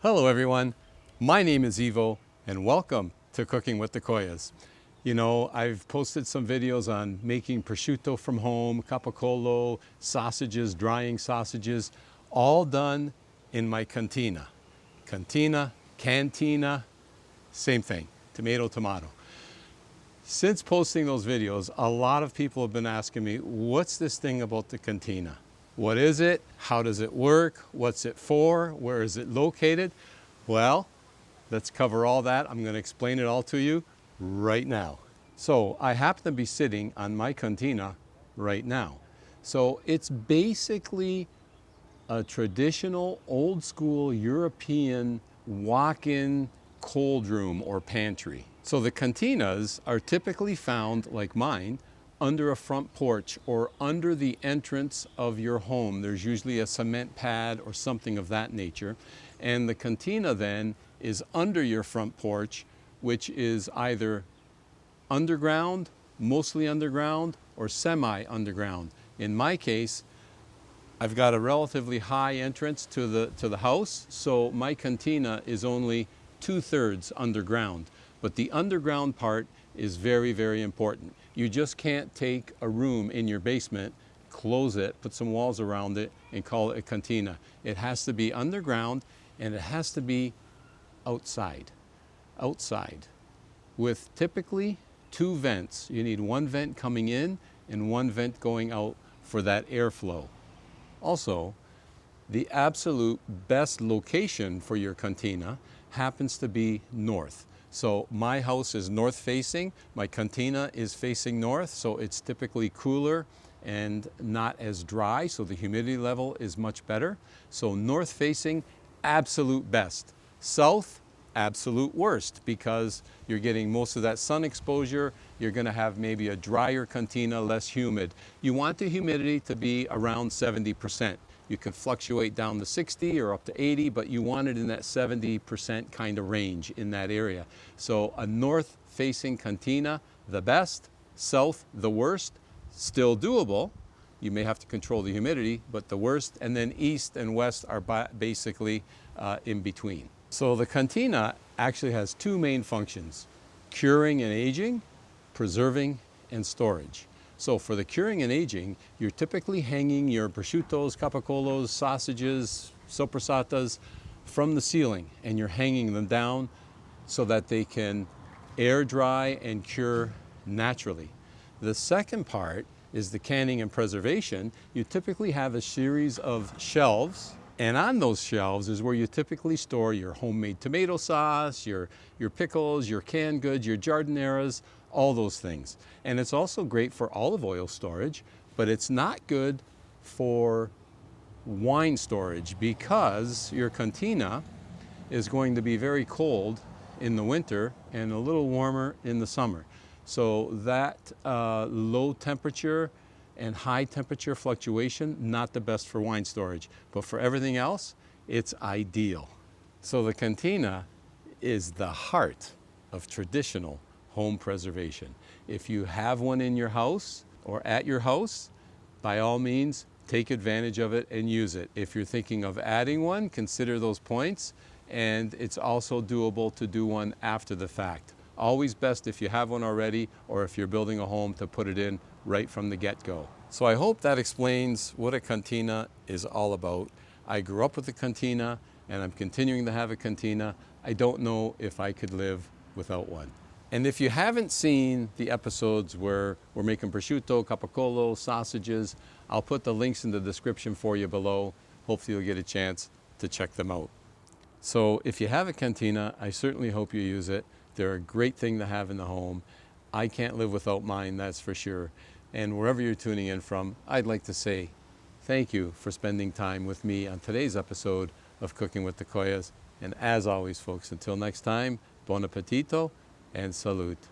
Hello everyone, my name is Ivo and welcome to Cooking with the Koyas. You know, I've posted some videos on making prosciutto from home, capicola, sausages, drying sausages, all done in my cantina. Cantina, same thing, tomato. Since posting those videos, a lot of people have been asking me, what's this thing about the cantina? What is it? How does it work? What's it for? Where is it located? Well, let's cover all that. I'm going to explain it all to you right now. So I happen to be sitting on my cantina right now. So it's basically a traditional old school European walk-in cold room or pantry. So the cantinas are typically found, like mine, under a front porch or under the entrance of your home. There's usually a cement pad or something of that nature. And the cantina then is under your front porch, which is either underground, mostly underground, or semi-underground. In my case, I've got a relatively high entrance to the house, so my cantina is only 2/3 underground. But the underground part is very, very important. You just can't take a room in your basement, close it, put some walls around it, and call it a cantina. It has to be underground, and it has to be outside, with typically 2 vents. You need 1 vent coming in and 1 vent going out for that airflow. Also, the absolute best location for your cantina happens to be north. So my house is north facing, my cantina is facing north, so it's typically cooler and not as dry, so the humidity level is much better. So north facing, absolute best. South, absolute worst, because you're getting most of that sun exposure. You're going to have maybe a drier cantina, less humid. You want the humidity to be around 70%. You can fluctuate down to 60 or up to 80, but you want it in that 70% kind of range in that area. So a north-facing cantina, the best. South, the worst. Still doable. You may have to control the humidity, but the worst. And then east and west are basically in between. So the cantina actually has 2 main functions: curing and aging, preserving and storage. So for the curing and aging, you're typically hanging your prosciuttos, capicolas, sausages, soppressatas from the ceiling, and you're hanging them down so that they can air dry and cure naturally. The second part is the canning and preservation. You typically have a series of shelves, and on those shelves is where you typically store your homemade tomato sauce, your pickles, your canned goods, your jardinieras, all those things. And it's also great for olive oil storage, but it's not good for wine storage because your cantina is going to be very cold in the winter and a little warmer in the summer. So that low temperature and high temperature fluctuation, not the best for wine storage, but for everything else, it's ideal. So the cantina is the heart of traditional home preservation. If you have one in your house or at your house, by all means, take advantage of it and use it. If you're thinking of adding one, consider those points, and it's also doable to do one after the fact. Always best if you have one already, or if you're building a home, to put it in right from the get-go. So I hope that explains what a cantina is all about. I grew up with a cantina, and I'm continuing to have a cantina. I don't know if I could live without one. And if you haven't seen the episodes where we're making prosciutto, capicola, sausages, I'll put the links in the description for you below. Hopefully you'll get a chance to check them out. So if you have a cantina, I certainly hope you use it. They're a great thing to have in the home. I can't live without mine, that's for sure. And wherever you're tuning in from, I'd like to say thank you for spending time with me on today's episode of Cooking with the Koyas. And as always, folks, until next time, buon appetito and salute.